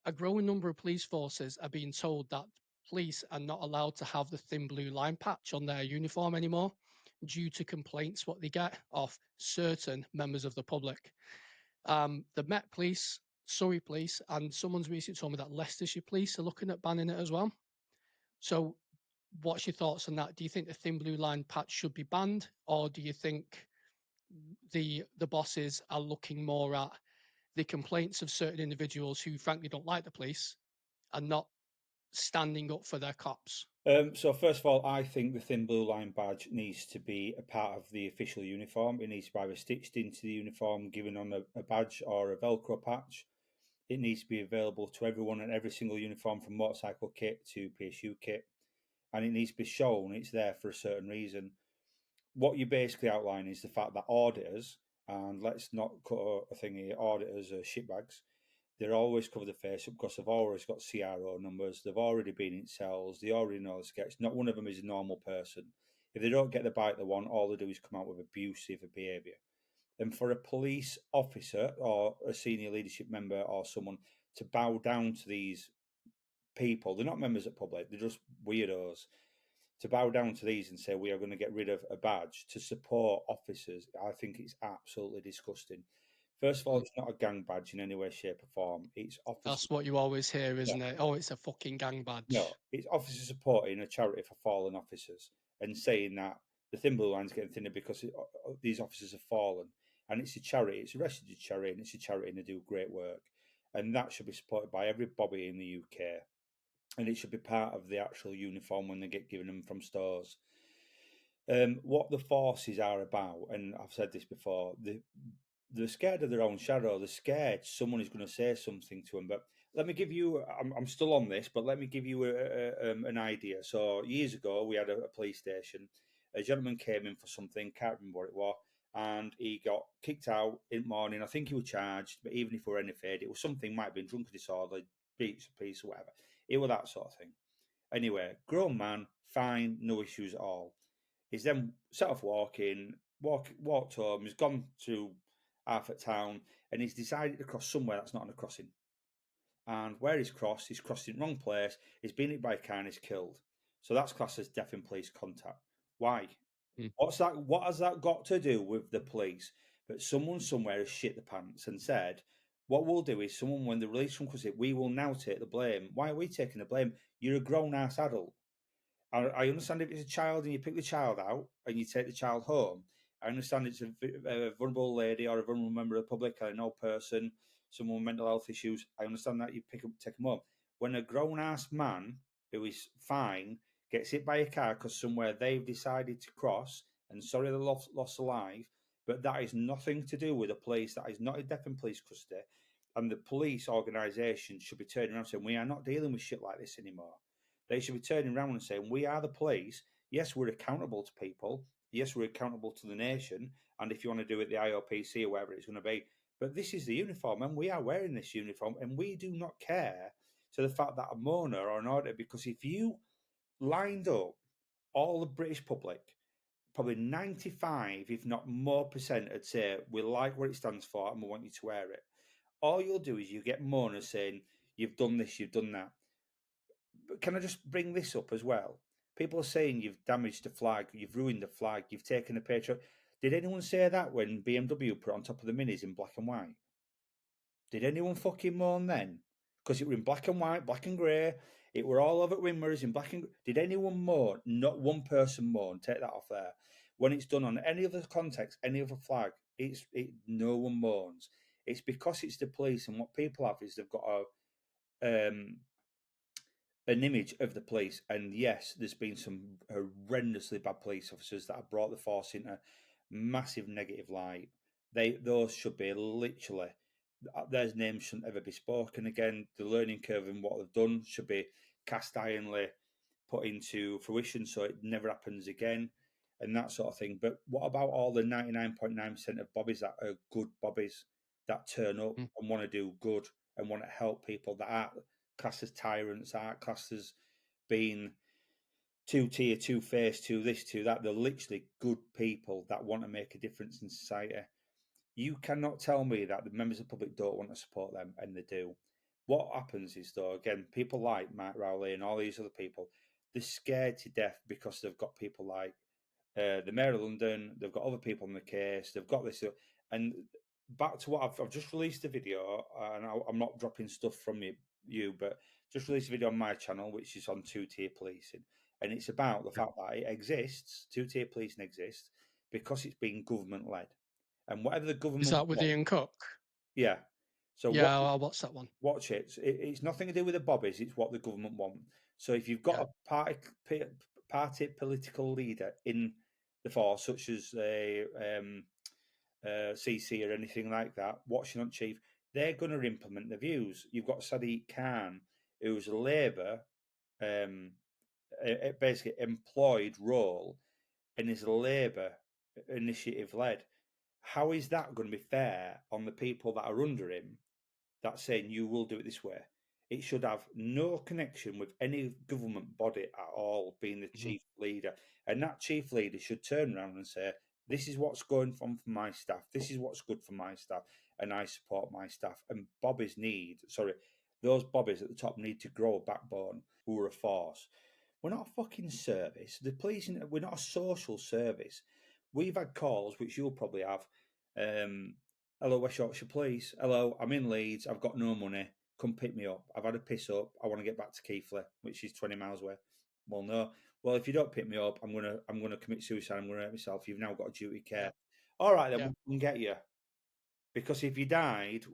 a growing number of police forces are being told that police are not allowed to have the thin blue line patch on their uniform anymore due to complaints what they get off certain members of the public. The Met Police, Surrey Police, and someone's recently told me that Leicestershire Police are looking at banning it as well. So, what's your thoughts on that? Do you think the thin blue line patch should be banned, or do you think the bosses are looking more at the complaints of certain individuals who frankly don't like the police and not standing up for their cops? So first of all, I think the thin blue line badge needs to be a part of the official uniform. It needs to be either stitched into the uniform, given on a badge or a Velcro patch. It needs to be available to everyone in every single uniform, from motorcycle kit to PSU kit, and it needs to be shown it's there for a certain reason. What you basically outline is the fact that auditors, and let's not cut a thing here, auditors are shitbags. They're always cover the face up because they've always got CRO numbers. They've already been in cells. They already know the sketch. Not one of them is a normal person. If they don't get the bite they want, all they do is come out with abusive behaviour. And for a police officer or a senior leadership member or someone to bow down to these people, they're not members of the public, they're just weirdos. To bow down to these and say we are going to get rid of a badge to support officers, I think it's absolutely disgusting. First of all, Mm. it's not a gang badge in any way, shape, or form. It's officers. That's what you always hear, Yeah, isn't it? Oh, it's a fucking gang no, badge. it's officers supporting a charity for fallen officers and saying that the thin blue line's getting thinner because these officers have fallen. And it's a charity, it's a registered charity, and it's a charity and they do great work. And that should be supported by every bobby in the UK. And it should be part of the actual uniform when they get given them from stores. What the forces are about, and I've said this before, they're scared of their own shadow. They're scared someone is going to say something to them. But let me give you, I'm still on this, but let me give you an idea. So years ago, we had a police station. A gentleman came in for something, can't remember what it was, and he got kicked out in the morning. I think he was charged, but even if he were anything, it was something, might have been drunk disorder, beats a piece or whatever. It was that sort of thing. Anyway, grown man, fine, no issues at all. He's then set off walking, walked home, he's gone to half at town, and he's decided to cross somewhere that's not on a crossing. And where he's crossed, he's crossed in the wrong place, he's been hit by a car and he's killed. So that's classed as death in police contact. Why? Mm. What's that? What has that got to do with the police? But someone somewhere has shit the pants and said, what we'll do is someone, when the release from custody, we will now take the blame. Why are we taking the blame? You're a grown-ass adult. I understand if it's a child and you pick the child out and you take the child home. I understand it's a vulnerable lady or a vulnerable member of the public, or an old person, someone with mental health issues. I understand that you take them home. When a grown ass man who is fine gets hit by a car because somewhere they've decided to cross, and sorry they lost a life, but that is nothing to do with the police. That is not a death in police custody. And the police organisation should be turning around and saying, we are not dealing with shit like this anymore. They should be turning around and saying, we are the police. Yes, we're accountable to people. Yes, we're accountable to the nation. And if you want to do it, the IOPC or whatever it's going to be. But this is the uniform, and we are wearing this uniform, and we do not care to the fact that a moaner or an auditor, because if you lined up all the British public, probably 95, if not more percent, would say, we like what it stands for and we want you to wear it. All you'll do is you get moaners saying, you've done this, you've done that. But can I just bring this up as well? People are saying you've damaged the flag, you've ruined the flag, you've taken a picture. Did anyone say that when BMW put on top of the minis in black and white? Did anyone fucking moan then? Because it were in black and white, black and grey. It were all over Windmirrors in black and. Did anyone moan? Not one person moan. Take that off there. When it's done on any other context, any other flag, no one moans. It's because it's the police, and what people have is they've got an image of the police. And yes, there's been some horrendously bad police officers that have brought the force into massive negative light. Those should be literally, their names shouldn't ever be spoken again. The learning curve and what they've done should be cast ironly put into fruition so it never happens again, and that sort of thing. But what about all the 99.9% of bobbies that are good bobbies that turn up Mm. and want to do good and want to help people, that aren't classed as tyrants, aren't classed as being two-tier, two-faced, two this, two that? They're literally good people that want to make a difference in society. You cannot tell me that the members of the public don't want to support them, and they do. What happens is, though, again, people like Mike Rowley and all these other people, they're scared to death because they've got people like the Mayor of London, they've got other people on the case, they've got this. And back to what I've just released a video, and I'm not dropping stuff from you, but just released a video on my channel, which is on two-tier policing. And it's about the fact that it exists, two-tier policing exists, because it's been government-led. And whatever the Is government that with wants, Ian Cook? yeah. So Yeah, I'll watch that one. watch it. It's nothing to do with the bobbies. It's what the government want. So if you've got Yeah. a party political leader in the force, such as a CC or anything like that, watching on chief, they're going to implement the views. You've got Sadiq Khan, who's a Labour, basically employed role, and is a Labour initiative led. How is that going to be fair on the people that are under him? That's saying you will do it this way. It should have no connection with any government body at all, being the Mhm. chief leader. And that chief leader should turn around and say, this is what's going on for my staff. This is what's good for my staff. And I support my staff. And those bobbies at the top need to grow a backbone who are a force. We're not a fucking service. We're not a social service. We've had calls, which you'll probably have. Hello, West Yorkshire Police. Hello, I'm in Leeds. I've got no money. Come pick me up. I've had a piss up. I want to get back to Keighley, which is 20 miles away. Well, no. Well, if you don't pick me up, I'm gonna commit suicide. I'm gonna hurt myself. You've now got a duty Yeah. care. All right, then Yeah. we'll come and get you. Because if you died,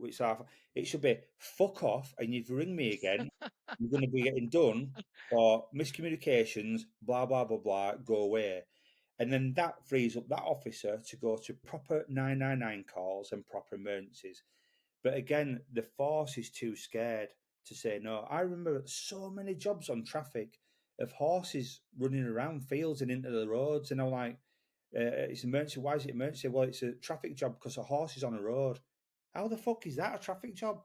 it should be fuck off, and you've ring me again. You're going to be getting done for miscommunications. Blah blah blah blah. Go away. And then that frees up that officer to go to proper 999 calls and proper emergencies. But again, the force is too scared to say no. I remember so many jobs on traffic of horses running around fields and into the roads, and I'm like, it's emergency. Why is it emergency? Well, it's a traffic job because a horse is on a road. How the fuck is that a traffic job?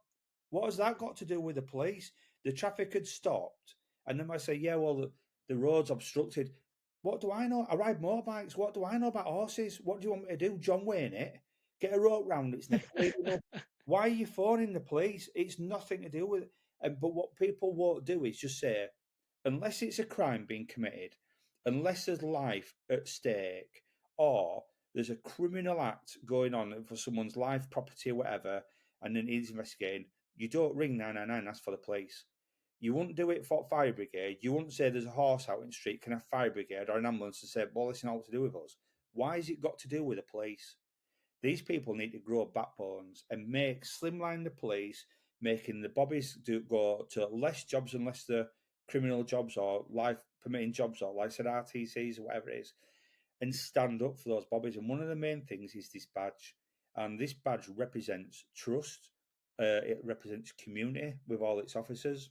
What has that got to do with the police? The traffic had stopped, and then I say, yeah, well, the road's obstructed. What do I know? I ride motorbikes. What do I know about horses? What do you want me to do? John Wayne it? Get a rope round its neck? Why are you phoning the police? It's nothing to do with it. But what people won't do is just say, unless it's a crime being committed, unless there's life at stake, or there's a criminal act going on for someone's life, property, or whatever, and then he's investigating, you don't ring 999, that's for the police. You wouldn't do it for fire brigade. You wouldn't say there's a horse out in the street, can have fire brigade or an ambulance and say, well, it's not what to do with us. Why has it got to do with the police? These people need to grow backbones and slimline the police, making the bobbies go to less jobs unless they're criminal jobs or life permitting jobs or like I said RTCs or whatever it is, and stand up for those bobbies. And one of the main things is this badge, and this badge represents trust. It represents community with all its officers,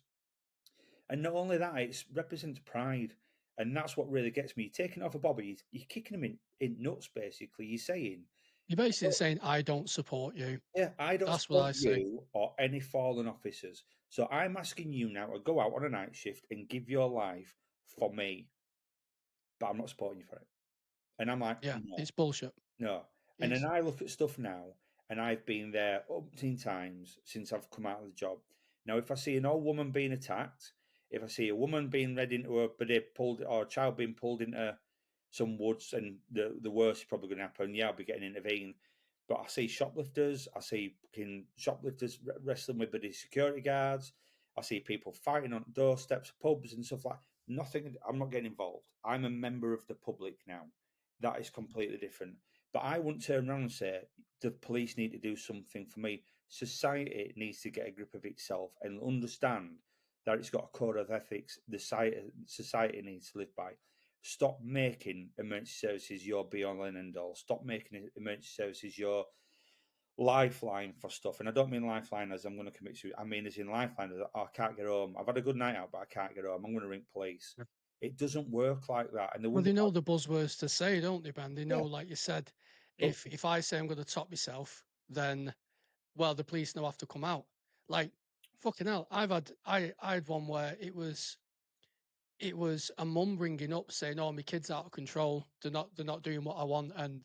and not only that, it represents pride. And that's what really gets me. You're taking off a bobby, you're kicking them in nuts. Basically, you're saying, You're basically saying, I don't support you. yeah, I don't That's what support I say. you or any fallen officers. So I'm asking you now to go out on a night shift and give your life for me, but I'm not supporting you for it. And I'm like, Yeah, no, it's bullshit. no. It And then is. I look at stuff now, and I've been there umpteen times since I've come out of the job. Now, if I see an old woman being attacked, if I see a woman being led into a body pulled or a child being pulled into some woods, and the worst is probably going to happen, yeah, I'll be getting intervened. But I see shoplifters, I see fucking shoplifters wrestling with the security guards. I see people fighting on doorsteps, pubs, and stuff like. Nothing. I'm not getting involved. I'm a member of the public now. That is completely different. But I wouldn't turn around and say the police need to do something for me. Society needs to get a grip of itself and understand that it's got a code of ethics the society needs to live by. Stop making emergency services your be all and end all. Stop making emergency services your lifeline for stuff. And I don't mean lifeline as I'm going to commit suicide. I mean as in lifeline as oh, I can't get home. I've had a good night out, but I can't get home. I'm going to ring police. Yeah. It doesn't work like that. And they Well, wonder, they know the buzzwords to say, don't they, Ben? They know, yeah, like you said, but if I say I'm going to top myself, then well, the police now have to come out. Like fucking hell, I had one where it was a mum ringing up saying, "Oh, my kid's out of control. They're not doing what I want." And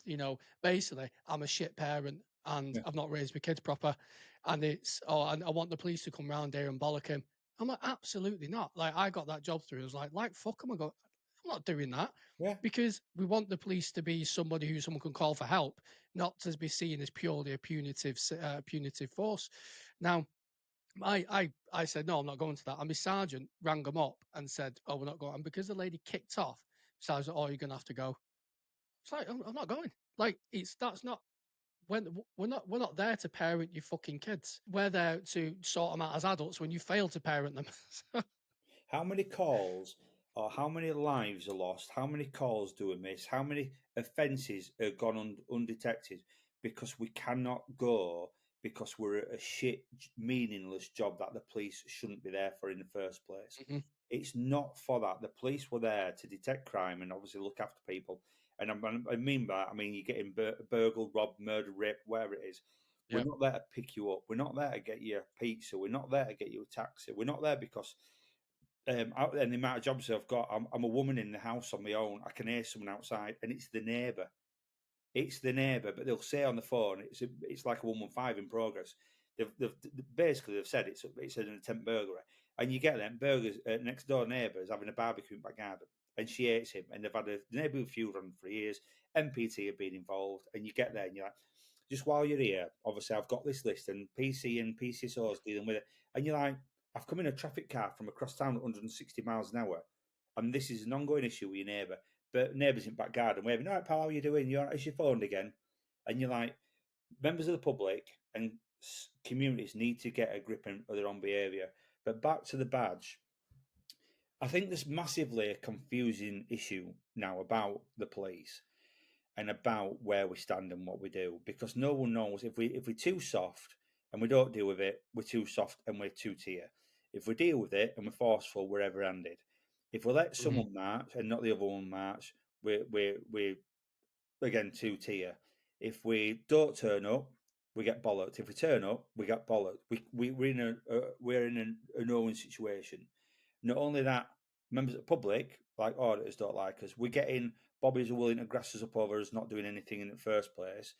basically, I'm a shit parent and yeah, I've not raised my kids proper. and it's, "Oh, and I want the police to come round here and bollock him." I'm like, "Absolutely not." Like, I got that job through. I was like, "Fuck 'em." I go, "I'm not doing that." Yeah. Because we want the police to be somebody who someone can call for help, not to be seen as purely a punitive force. Now, I said, "No, I'm not going to that." And my sergeant rang them up and said, "Oh, we're not going." And because the lady kicked off, so I was like, "Oh, you're gonna have to go." It's like, I'm not going. Like, it's that's not when we're not there to parent your fucking kids. We're there to sort them out as adults when you fail to parent them. So, How many calls or how many lives are lost? How many calls do we miss? How many offences are gone undetected because we cannot go because we're at a shit, meaningless job that the police shouldn't be there for in the first place? mhm, It's not for that. The police were there to detect crime and obviously look after people. And I mean by that, I mean you're getting burgled, robbed, murdered, raped, whatever it is. We're yep, not there to pick you up. We're not there to get you a pizza. We're not there to get you a taxi. We're not there because out there, the amount of jobs I've got, I'm a woman in the house on my own. I can hear someone outside, and it's the neighbour. It's the neighbour, but they'll say on the phone it's like a 115 in progress. They've basically they've said it's an attempt burglary, and you get them burgers. Next door neighbours having a barbecue in back garden, and she hates him, and they've had a neighbourhood feud on for years. MPT have been involved, and you get there, and you're like, just while you're here, obviously I've got this list, and PC and PCSO's dealing with it, and you're like, I've come in a traffic car from across town at 160 miles an hour, and this is an ongoing issue with your neighbour. But neighbours in back garden waving, all right, pal, how you doing? You're right, is your phone again? And you're like, members of the public and communities need to get a grip on their own behaviour. But back to the badge, I think there's massively a confusing issue now about the police and about where we stand and what we do because no one knows if we're too soft and we don't deal with it, we're too soft and we're too tier. If we deal with it and we're forceful, we're ever-handed. If we let mhm, someone march and not the other one march, we're again two tier. If we don't turn up, we get bollocked. If we turn up, we get bollocked. We're in a no-win situation. Not only that, members of the public, like auditors, don't like us. We're getting bobbies are willing to grass us up over us not doing anything in the first place.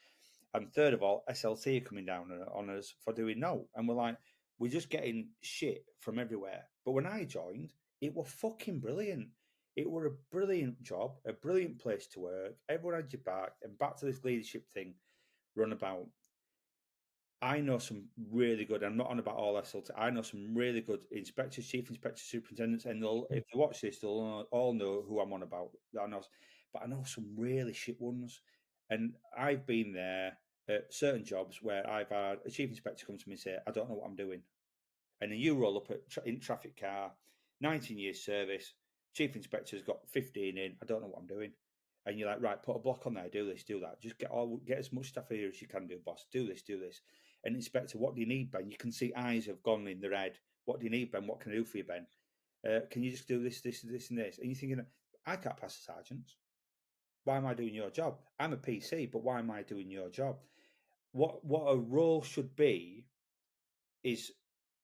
And third of all, SLT are coming down on us for doing no. And we're like, we're just getting shit from everywhere. But when I joined, it was fucking brilliant. It were a brilliant job, a brilliant place to work. Everyone had your back. And back to this leadership thing, run about. I know some really good. I'm not on about all SLT. I know some really good inspectors, chief inspectors, superintendents, and mm, if they watch this, they'll all know who I'm on about. I know, but I know some really shit ones, and I've been there at certain jobs where I've had a chief inspector come to me and say, "I don't know what I'm doing," and then you roll up in traffic car, 19 years service, chief inspector's got 15 in. I don't know what I'm doing. And you're like, right, put a block on there, do this, do that. Just get as much stuff here as you can do, boss. Do this, do this. And inspector, what do you need, Ben? You can see eyes have gone in their head. What do you need, Ben? What can I do for you, Ben? Can you just do this, this, this, and this? And you're thinking, I can't pass the sergeants. Why am I doing your job? I'm a PC, but why am I doing your job? What a role should be is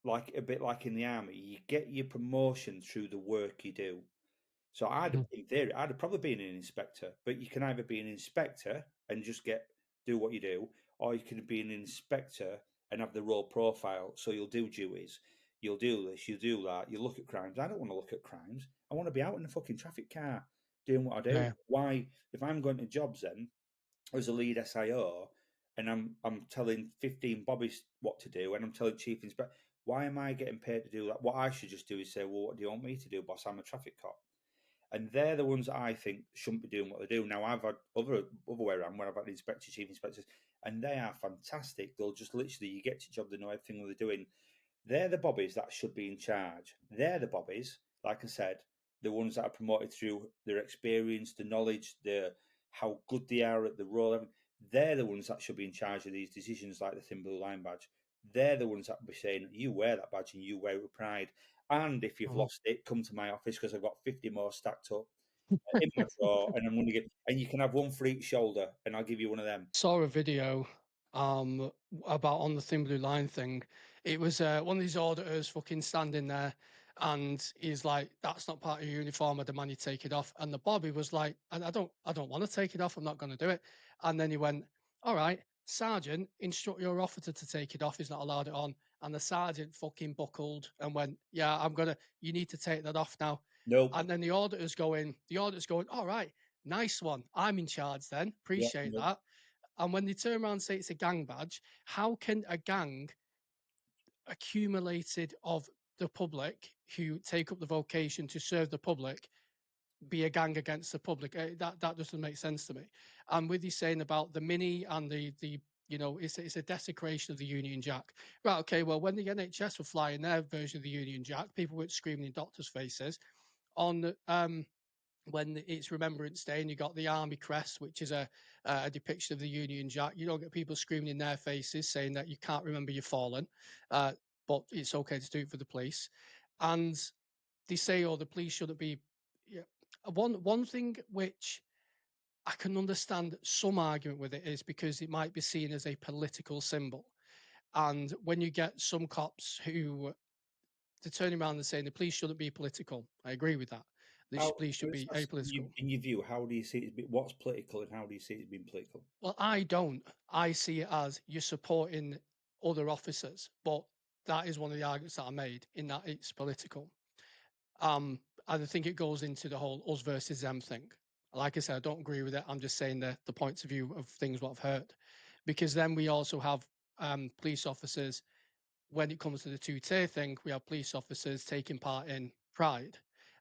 like a bit like in the army. You get your promotion through the work you do. So mhm, in theory, I'd have probably been an inspector, but you can either be an inspector and just do what you do, or you can be an inspector and have the role profile. So you'll do duties, you'll do this, you'll do that, you look at crimes. I don't want to look at crimes. I want to be out in the fucking traffic car doing what I do. yeah, Why, if I'm going to jobs then as a lead SIO and I'm telling 15 bobbies what to do and I'm telling chief inspector, why am I getting paid to do that? What I should just do is say, well, what do you want me to do, boss? I'm a traffic cop. And they're the ones that I think shouldn't be doing what they do. Now I've had other way around where I've had inspectors, chief inspectors, and they are fantastic. They'll just literally you get to job, they know everything they're doing. They're the bobbies that should be in charge. They're the bobbies, like I said, the ones that are promoted through their experience, the knowledge, the how good they are at the role. They're the ones that should be in charge of these decisions, like the thin blue line badge. They're the ones that be saying, "You wear that badge and you wear it with pride." And if you've mhm. lost it, come to my office because I've got 50 more stacked up in my drawer, and I'm going to get. And you can have one for each shoulder, and I'll give you one of them. Saw a video about on the thin blue line thing. It was one of these auditors fucking standing there, and he's like, "That's not part of your uniform. I demand you take it off." And the Bobby was like, "I don't want to take it off. I'm not going to do it." And then he went, "All right." Sergeant, instruct your officer to take it off. He's not allowed it on. And the sergeant fucking buckled and went, yeah, you need to take that off now. Nope. And then the auditor's going, all right, nice one. I'm in charge then. Appreciate nope. that. And when they turn around and say it's a gang badge, how can a gang accumulated of the public who take up the vocation to serve the public be a gang against the public? That doesn't make sense to me. And with you saying about the mini and the it's a desecration of the Union Jack. Right, okay, well, when the NHS were flying their version of the Union Jack, people were screaming in doctors' faces. On when it's Remembrance Day and you got the Army crest, which is a depiction of the Union Jack, you don't get people screaming in their faces saying that you can't remember you've fallen, but it's okay to do it for the police. And they say, oh, the police shouldn't be. Yeah. One thing which I can understand some argument with it is because it might be seen as a political symbol. And when you get some cops who they're turning around and saying the police shouldn't be political, I agree with that. The police should be apolitical. In your view, how do you see it? What's political, and how do you see it being political? Well, I don't. I see it as you're supporting other officers, but that is one of the arguments that I made in that it's political. I think it goes into the whole us versus them thing. Like I said, I don't agree with it. I'm just saying the points of view of things what I've heard, because then we also have police officers. When it comes to the two-tier thing, we have police officers taking part in Pride,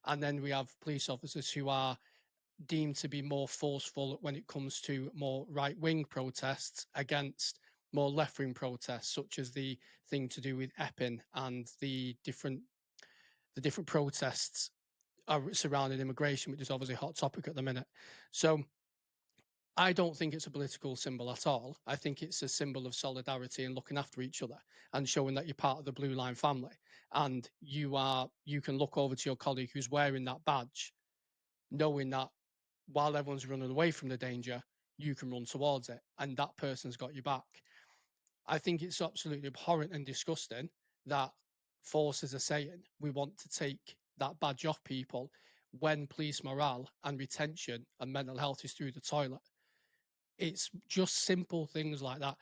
and then we have police officers who are deemed to be more forceful when it comes to more right-wing protests against more left-wing protests, such as the thing to do with Epping and the different protests surrounding immigration, which is obviously a hot topic at the minute. So I don't think it's a political symbol at all. I think it's a symbol of solidarity and looking after each other and showing that you're part of the Blue Line family. And you can look over to your colleague who's wearing that badge, knowing that while everyone's running away from the danger, you can run towards it. And that person's got your back. I think it's absolutely abhorrent and disgusting that forces are saying we want to take that badge off people when police morale and retention and mental health is through the toilet. It's just simple things like that.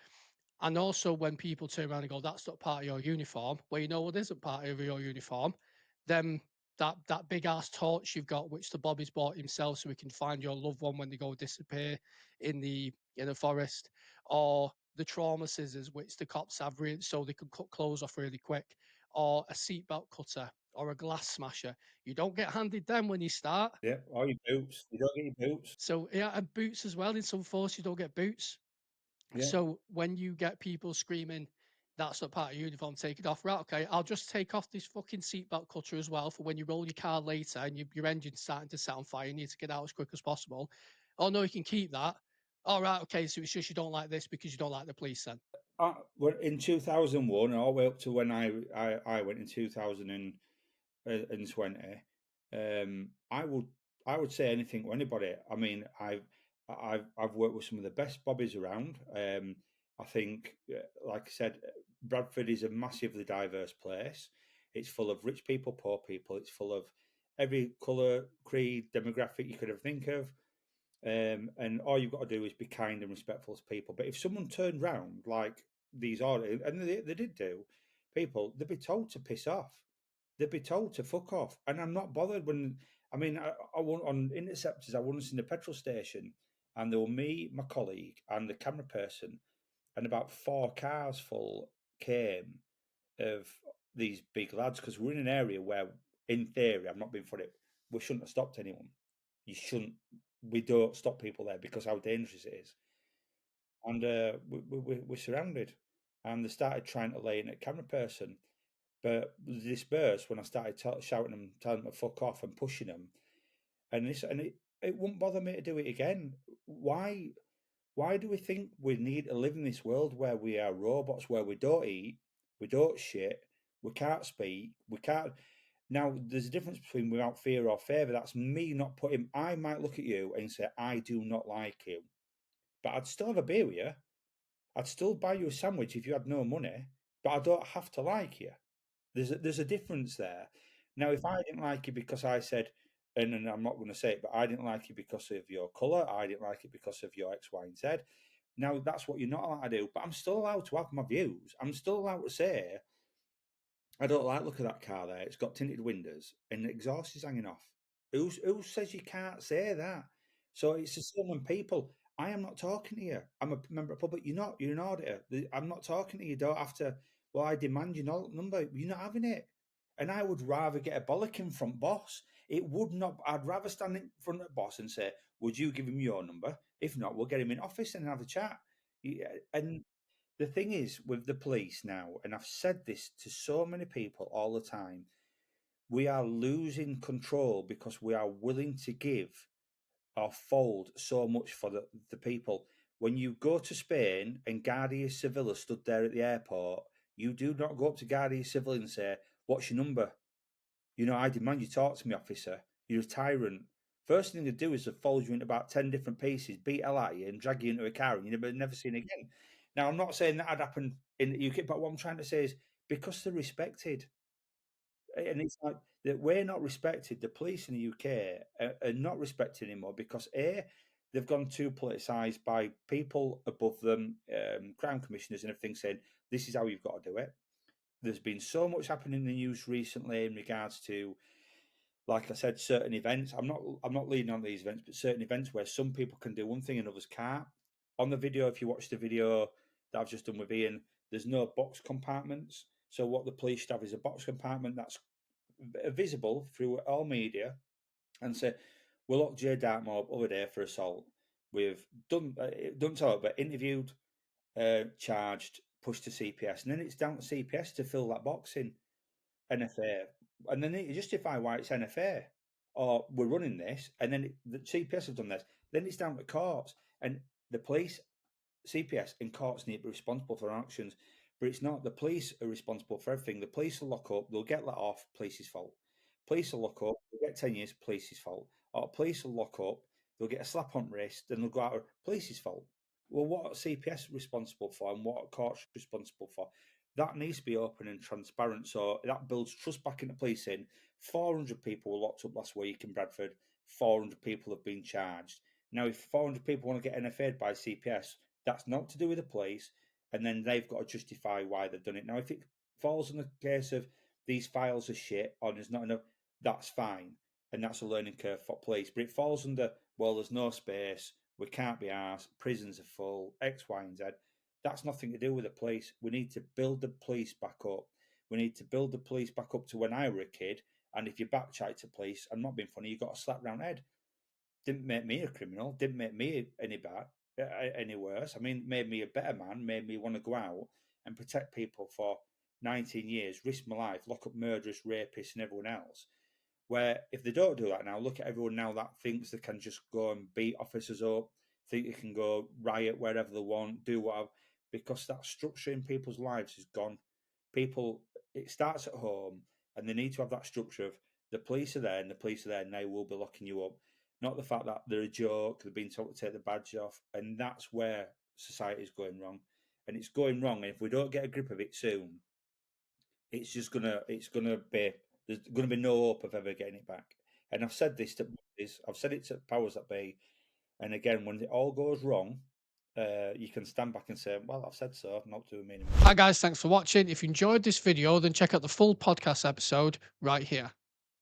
And also when people turn around and go, that's not part of your uniform, well, you know what isn't part of your uniform? Then that big ass torch you've got, which the Bobby's bought himself so he can find your loved one when they go disappear in the forest, or the trauma scissors which the cops have so they can cut clothes off really quick, or a seatbelt cutter or a glass smasher. You don't get handed them when you start. Yeah, or your boots. You don't get your boots. So yeah, and boots as well. In some force, you don't get boots. Yeah. So when you get people screaming, that's not part of your uniform, take it off. Right, okay, I'll just take off this fucking seatbelt cutter as well for when you roll your car later and your engine's starting to set on fire, you need to get out as quick as possible. Oh no, you can keep that. All right, okay, so it's just you don't like this because you don't like the police then. In 2001, all the way up to when I went in 2020, I would say anything to anybody. I mean, I've worked with some of the best bobbies around. I think, like I said, Bradford is a massively diverse place. It's full of rich people, poor people. It's full of every colour, creed, demographic you could ever think of. And all you've got to do is be kind and respectful to people. But if someone turned round like these are, and they did do, people, they'd be told to piss off. They'd be told to fuck off. And I'm not bothered when, I mean, I went on interceptors, I was in the petrol station, and there were me, my colleague, and the camera person, and about 4 cars full came of these big lads, because we're in an area where, in theory, I'm not being funny, we shouldn't have stopped anyone. You shouldn't. We don't stop people there because how dangerous it is. And we're surrounded, and they started trying to lay in a camera person, but they dispersed when I started shouting them, telling them to fuck off and pushing them. And it wouldn't bother me to do it again. Why? Why do we think we need to live in this world where we are robots, where we don't eat, we don't shit, we can't speak, we can't. Now, there's a difference between without fear or favour. That's me not putting. I might look at you and say, I do not like you, but I'd still have a beer with you. I'd still buy you a sandwich if you had no money, but I don't have to like you. There's a difference there. Now, if I didn't like you because I said, and I'm not going to say it, but I didn't like you because of your colour, I didn't like it because of your X, Y, and Z, Now, that's what you're not allowed to do, but I'm still allowed to have my views. I'm still allowed to say, I don't like look at that car there. It's got tinted windows and the exhaust is hanging off. Who says you can't say that? So it's the same when people. I am not talking to you. I'm a member of the public. You're not. You're an auditor. I'm not talking to you. You don't have to. Well, I demand your number. You're not having it. And I would rather get a bollocking front boss. It would not. I'd rather stand in front of the boss and say, "Would you give him your number? If not, we'll get him in office and have a chat." And the thing is with the police now, and I've said this to so many people all the time, we are losing control because we are willing to give or fold so much for the people. When you go to Spain and Guardia Civil are stood there at the airport, you do not go up to Guardia Civil and say, "What's your number?" I demand you talk to me, officer. You're a tyrant. First thing they do is to fold you into about 10 different pieces, beat hell out of you, and drag you into a car, and you never seen again. Now, I'm not saying that had happened in the UK, but what I'm trying to say is because they're respected. And it's like that we're not respected. The police in the UK are not respected anymore because they've gone too politicised by people above them, crime commissioners and everything, saying this is how you've got to do it. There's been so much happening in the news recently in regards to, like I said, certain events. I'm not leading on these events, but certain events where some people can do one thing and others can't. On the video, if you watch the video that I've just done with Ian, there's no box compartments. So what the police have is a box compartment that's visible through all media, and say, "We locked Jay Darkmoore over there for assault. We've done so, but interviewed, charged, pushed to CPS, and then it's down to CPS to fill that box in NFA, and they need to justify why it's NFA, or we're running this, and then the CPS have done this. Then it's down to courts, and the police, CPS, and courts need to be responsible for actions. But it's not. The police are responsible for everything. The police will lock up, they'll get let off, police's fault. Police will lock up, they'll get 10 years, police's fault. Or police will lock up, they'll get a slap on the wrist, then they'll go out, police's fault. Well, what are CPS responsible for and what are courts responsible for? That needs to be open and transparent. So that builds trust back into policing. 400 people were locked up last week in Bradford. 400 people have been charged. Now, if 400 people want to get NFA'd by CPS, that's not to do with the police, and then they've got to justify why they've done it. Now, if it falls on the case of these files are shit or there's not enough, that's fine, and that's a learning curve for police. But it falls under, well, there's no space, we can't be asked, prisons are full, X, Y, and Z. That's nothing to do with the police. We need to build the police back up. We need to build the police back up to when I were a kid. And if you backchat to police, I'm not being funny, you got a slap round head. Didn't make me a criminal, didn't make me any bad, any worse. I mean, made me a better man, made me want to go out and protect people for 19 years, risk my life, lock up murderers, rapists, and everyone else. Where if they don't do that now, look at everyone now that thinks they can just go and beat officers up, think they can go riot wherever they want, do whatever, because that structure in people's lives is gone. People, it starts at home, and they need to have that structure of the police are there, and the police are there, and they will be locking you up. Not the fact that they're a joke, they've been told to take the badge off, and that's where society is going wrong. And it's going wrong, and if we don't get a grip of it soon, it's gonna be there's gonna be no hope of ever getting it back. And I've said this to I've said it to powers that be, and again, when it all goes wrong, you can stand back and say, "Well, I've said so. Not doing me anymore." Hi guys, thanks for watching. If you enjoyed this video, then check out the full podcast episode right here.